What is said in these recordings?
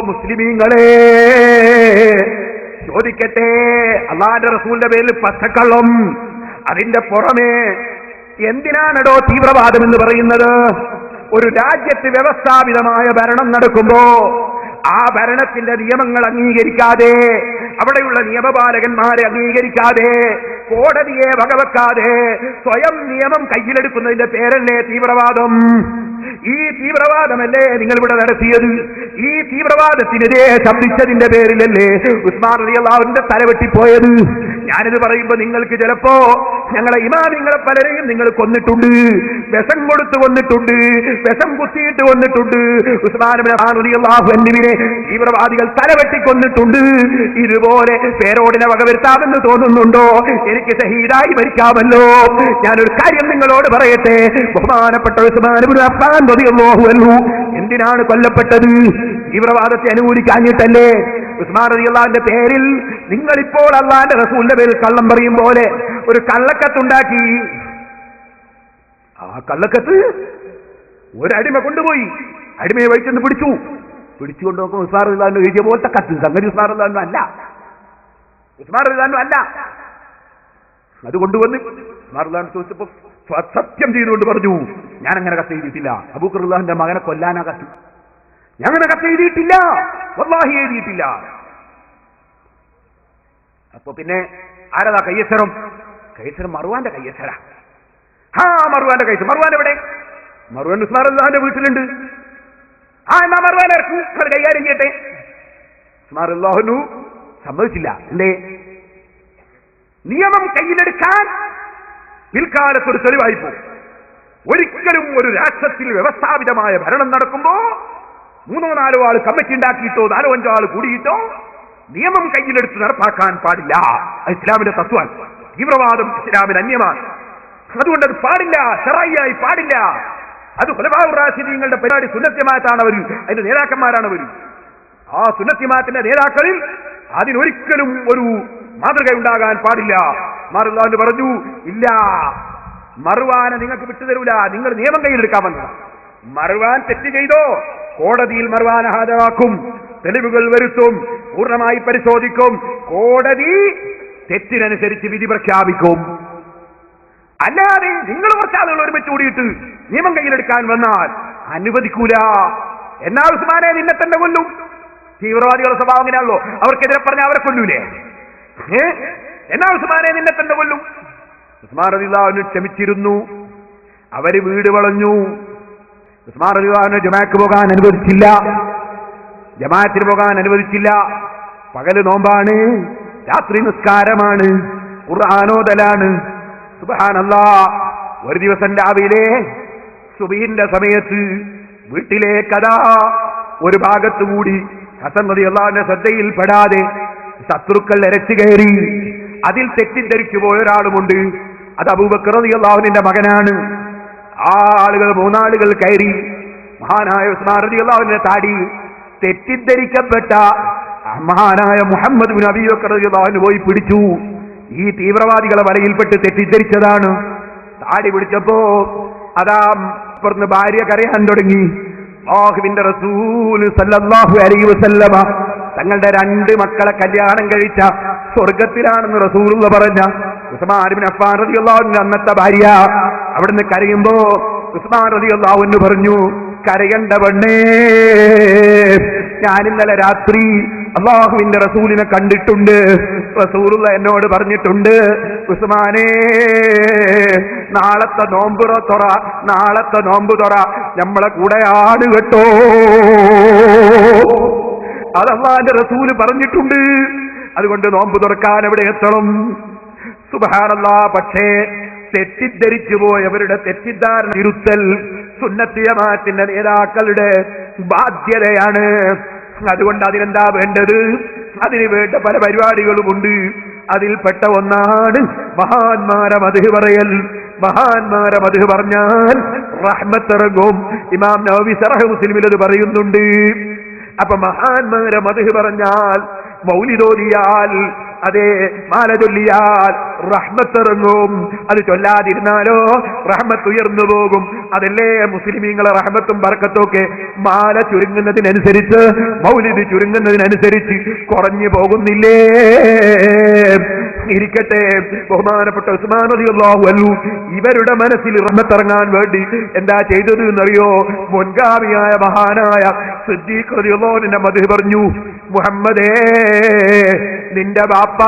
മുസ്ലിമീങ്ങളെ, ചോദിക്കട്ടെ, അല്ലാഹുവിന്റെ റസൂലിന്റെ പേരിൽ പച്ചക്കള്ളം, അതിന്റെ പുറമെ എന്തിനാണോ തീവ്രവാദം എന്ന് പറയുന്നത്? ഒരു രാജ്യത്ത് വ്യവസ്ഥാപിതമായ ഭരണം നടക്കുമ്പോ ആ ഭരണത്തിന്റെ നിയമങ്ങൾ അംഗീകരിക്കാതെ, അവിടെയുള്ള നിയമപാലകന്മാരെ അംഗീകരിക്കാതെ, കോടതിയെ വകവെക്കാതെ സ്വയം നിയമം കയ്യിലെടുക്കുന്നതിന്റെ പേരല്ലേ തീവ്രവാദം? ഈ തീവ്രവാദമല്ലേ നിങ്ങൾ ഇവിടെ നടത്തിയത്? ഈ തീവ്രവാദത്തിനെതിരെ ശബ്ദിച്ചതിന്റെ പേരിലല്ലേ ഉസ്മാൻ റളിയല്ലാഹുവിന്റെ തലവെട്ടിപ്പോയത്? ഞാനിത് പറയുമ്പോ നിങ്ങൾക്ക് ചിലപ്പോ ഞങ്ങളെ ഇമാമിങ്ങളെ പലരെയും നിങ്ങൾ കൊന്നിട്ടുണ്ട്, വിഷം കൊടുത്ത് കൊന്നിട്ടുണ്ട്, വിഷം കുത്തിയിട്ട് കൊന്നിട്ടുണ്ട്. ഉസ്മാൻ റളിയല്ലാഹു അൻഹുവിനെ തീവ്രവാദികൾ തലവെട്ടി കൊന്നിട്ടുണ്ട്. ഇതുപോലെ പേരോടിനെ വകവരുത്താമെന്ന് തോന്നുന്നുണ്ടോ? എനിക്ക് ഷഹീദായി മരിക്കാമല്ലോ. ഞാനൊരു കാര്യം നിങ്ങളോട് പറയട്ടെ, ബഹുമാനപ്പെട്ട ഉസ്മാൻ ഇബ്നു അഫ്ഫാൻ റളിയല്ലാഹു അൻഹു എന്തിനാണ് കൊല്ലപ്പെട്ടത്? തീവ്രവാദത്തെ അനുകൂലിക്കാഞ്ഞിട്ടല്ലേ? ഉസ്മാൻ റളിയല്ലാഹുവിന്റെ പേരിൽ നിങ്ങളിപ്പോൾ അല്ലാഹുവിന്റെ റസൂലിന്റെ പേരിൽ കള്ളം പറയും പോലെ ഒരു കള്ളക്കത്തുണ്ടാക്കി. ആ കള്ളക്കത്ത് ഒരടിമ കൊണ്ടുപോയി, അടിമയെ വഴിച്ചെന്ന് പിടിച്ചുകൊണ്ട് നോക്കുമ്പോൾ ഉസ്മാൻ റളിയല്ലാഹു എഴുതിയ പോലത്തെ കത്ത്. സംഗതി ഉസ്മാൻ റളിയല്ലാഹു അല്ല, ഉസ്മാൻ റളിയല്ലാഹു അല്ല. അത് കൊണ്ടുവന്ന് ഉസ്മാൻ റളിയല്ലാഹു ചോദിച്ചപ്പോ സത്യം ചെയ്തുകൊണ്ട് പറഞ്ഞു, ഞാൻ അങ്ങനെ കത്ത് എഴുതിയിട്ടില്ല. അബൂബക്കർ റളിയല്ലാഹുവിന്റെ മകനെ കൊല്ലാനാ കത്ത്, ഞാൻ അങ്ങനെ കത്ത് എഴുതിയിട്ടില്ല, വല്ലാഹി എഴുതിയിട്ടില്ല. അപ്പൊ പിന്നെ ആരതാ കയ്യസരം? കയ്യസരം മർവാന്റെ കയ്യസര. മർവാന്റെ കയ്യസരം. മർവാൻ എവിടെ? മർവാൻ ഉസ്മാൻ റളിയല്ലാഹുവിന്റെ വീട്ടിലുണ്ട്. എന്നാ മർവാൻ ഇറക്കും, അത് കൈകാര്യം ചെയ്യട്ടെ. ഉസ്മാൻ റളിയല്ലാഹു സമ്മതിച്ചില്ല. എന്തേ? നിയമം കയ്യിലെടുക്കാൻ പിൽക്കാലത്ത് ഒരു തെളിവായി പോകും. ഒരിക്കലും ഒരു രാഷ്ട്രത്തിൽ വ്യവസ്ഥാപിതമായ ഭരണം നടക്കുമ്പോ 3-4 ആൾ കമ്മിറ്റി ഉണ്ടാക്കിയിട്ടോ 4-5 ആൾ കൂടിയിട്ടോ നിയമം കയ്യിലെടുത്ത് നടപ്പാക്കാൻ പാടില്ല. ഇസ്ലാമിന്റെ തത്വം. തീവ്രവാദം ഇസ്ലാമിന് അന്യമാണ്. അതുകൊണ്ട് അത് പാടില്ല, ശറഈയായി പാടില്ല. അത് ഖുലഫാഉർ റാഷിദീങ്ങളുടെ പരിപാടി. സുന്നത്തിമാത്താണ് അവർ, അതിന്റെ നേതാക്കന്മാരാണ് അവർ. ആ സുന്നത്തിമാത്തിന്റെ നേതാക്കളിൽ അതിനൊരിക്കലും ഒരു മാതൃക ഉണ്ടാകാൻ പാടില്ല. മർവാൻ പറഞ്ഞു, ഇല്ല, മർവാനെ നിങ്ങൾക്ക് വിട്ടുതരൂല, നിങ്ങൾ നിയമം കയ്യിലെടുക്കാൻ വന്നതാണ്. മർവാൻ തെറ്റ് ചെയ്തോ കോടതിയിൽ മർവാനെ ഹാജരാക്കും, തെളിവുകൾ വരുത്തും, പൂർണ്ണമായി പരിശോധിക്കും. കോടതി തെറ്റിനനുസരിച്ച് വിധി പ്രഖ്യാപിക്കും. അല്ലാതെ നിങ്ങൾ കുറച്ചാളുകൾ ഒരുമിച്ച് കൂടിയിട്ട് നിയമം കയ്യിലെടുക്കാൻ വന്നാൽ അനുവദിക്കൂല. എന്നാൽ ഉസ്മാനെ നിന്നെ തന്നെ കൊല്ലും. തീവ്രവാദികളുടെ സ്വഭാവം അങ്ങനെയാണല്ലോ, അവർക്കെതിരെ പറഞ്ഞാൽ അവരെ കൊല്ലൂലേ? എന്നാ ഉസ്മാനെ നിന്നെ തന്നെ കൊല്ലും. ഉസ്മാൻ റളിയല്ലാഹു അൻഹു ക്ഷമിച്ചിരുന്നു. അവര് വീട് വളഞ്ഞു. ഉസ്മാൻ റളിയല്ലാഹു അൻഹു ജമാഅത്തിന് പോകാൻ അനുവദിച്ചില്ല. ജമാഅത്തിന് പോകാൻ അനുവദിച്ചില്ല. പകല് നോമ്പാണ്, രാത്രി നിസ്കാരമാണ്, ഖുർആനോദലാണ്. സുബ്ഹാനല്ലാഹ്. ഒരു ദിവസം രാവിലെ സുബഹിന്റെ സമയത്ത് വീട്ടിലേക്കതാ ഒരു ഭാഗത്തുകൂടി ഹസൻ റളിയല്ലാഹുവിന്റെ ശ്രദ്ധയിൽപ്പെടാതെ ശത്രുക്കൾ ഇരച്ചു കയറി. അതിൽ തെറ്റിദ്ധരിച്ചു പോയ ഒരാളുമുണ്ട്. അത് അബൂബക്കർ റളിയല്ലാഹുവിന്റെ മകനാണ്. ആ ആളുകൾ 3 ആളുകൾ കയറി മഹാനായ ഉസ്മാൻ റളിയല്ലാഹുവിന്റെ താടി തെറ്റിദ്ധരിക്കപ്പെട്ട മഹാനായ മുഹമ്മദ് ബിൻ അബീ ബക്കർ റളിയല്ലാഹു പോയി പിടിച്ചു. ഈ തീവ്രവാദികളെ വലയിൽപ്പെട്ട് തെറ്റിദ്ധരിച്ചതാണ്. താടി പിടിച്ചപ്പോ അതാ പറഞ്ഞ ഭാര്യ കരയാൻ തുടങ്ങി. അല്ലാഹുവിന്റെ റസൂൽ സല്ലല്ലാഹു അലൈഹി വസല്ലമ തങ്ങളുടെ 2 മക്കളെ കല്യാണം കഴിച്ച സ്വർഗത്തിലാണെന്ന് റസൂലുള്ള പറഞ്ഞ ഉസ്മാൻ ഇബ്നു അഫ്ഫാൻ റളിയല്ലാഹു അൻഹു അന്നത്തെ ഭാര്യ അവിടുന്ന് കരയുമ്പോ ഉസ്മാൻ റളിയല്ലാഹു അൻഹു പറഞ്ഞു, കരയണ്ട പെണ്ണേ, ഞാൻ ഇന്നലെ രാത്രി അല്ലാഹുവിന്റെ റസൂലിനെ കണ്ടിട്ടുണ്ട്. റസൂലുള്ള എന്നോട് പറഞ്ഞിട്ടുണ്ട്, ഉസ്മാനേ, നാളത്തെ നോമ്പ് തുറ നമ്മളെ കൂടെയാണ് കേട്ടോ. അത് അല്ലാഹുവിന്റെ റസൂല് പറഞ്ഞിട്ടുണ്ട്. അതുകൊണ്ട് നോമ്പ് തുറക്കാൻ എവിടെ എത്തണം? സുബ്ഹാനല്ലാഹ്. പക്ഷേ തെറ്റിദ്ധരിച്ചു പോയവരുടെ തെറ്റിദ്ധാരണ തിരുത്തൽ സുന്നത്ത് ജമാഅത്തിന്റെ നേതാക്കളുടെ ബാധ്യതയാണ്. അതുകൊണ്ട് അതിനെന്താ വേണ്ടത്? അതിന് വേണ്ട പല പരിപാടികളുമുണ്ട്. അതിൽപ്പെട്ട ഒന്നാണ് മഹാന്മാരെ മദ്ഹ് പറയൽ. മഹാന്മാരെ മദ്ഹ് പറഞ്ഞാൽ റഹ്മത്തിറങ്ങും. ഇമാം നവവി ശറഹ് മുസ്ലിമിൽ അത് പറയുന്നുണ്ട്. അപ്പൊ മഹാന്മാരെ മദ്ഹ് പറഞ്ഞാൽ, മൗലിദ് ഓതിയാൽ, അതേ മാല ചൊല്ലിയാൽ റഹ്മത്തിറങ്ങും, അത് ചൊല്ലാതിരുന്നാലോ റഹ്മത്ത് ഉയർന്നു പോകും. അതല്ലേ മുസ്ലിമീങ്ങളെ റഹ്മത്തും ബർക്കത്തും ഒക്കെ മാല ചുരുങ്ങുന്നതിനനുസരിച്ച്, മൗലിദ് ചുരുങ്ങുന്നതിനനുസരിച്ച് കുറഞ്ഞു പോകുന്നില്ലേ? ഇരിക്കട്ടെ, ബഹുമാനപ്പെട്ട ഉസ്മാൻ റളിയല്ലാഹു അൻഹു ഇവരുടെ മനസ്സിൽ റഹ്മത്തിറങ്ങാൻ വേണ്ടി എന്താ ചെയ്തത് എന്നറിയോ? മുൻഗാമിയായ മഹാനായ സിദ്ദീഖ് റളിയല്ലാഹു അൻഹുവിന്റെ മദ്ഹ് പറഞ്ഞു. മുഹമ്മദേ, നിന്റെ ബാപ്പ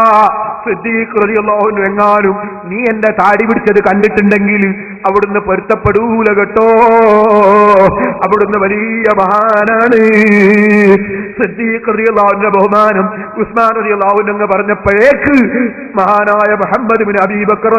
സിദ്ദീഖ് റളിയല്ലാഹു അൻഹു എങ്ങാനും നീ എന്റെ താടി പിടിച്ചത് കണ്ടിട്ടുണ്ടെങ്കിൽ അവിടുന്ന് പൊരുത്തപ്പെടൂല കേട്ടോ. അവിടുന്ന് വലിയ മഹാനാണ്. സിദ്ദീഖ് റളിയല്ലാഹു അൻഹുവിന്റെ ബഹുമാനം ഉസ്മാൻ റളിയല്ലാഹു അൻഹു പറഞ്ഞപ്പോഴേക്ക് മഹാനായ മുഹമ്മദ് ബിൻ അബീ ബക്കർ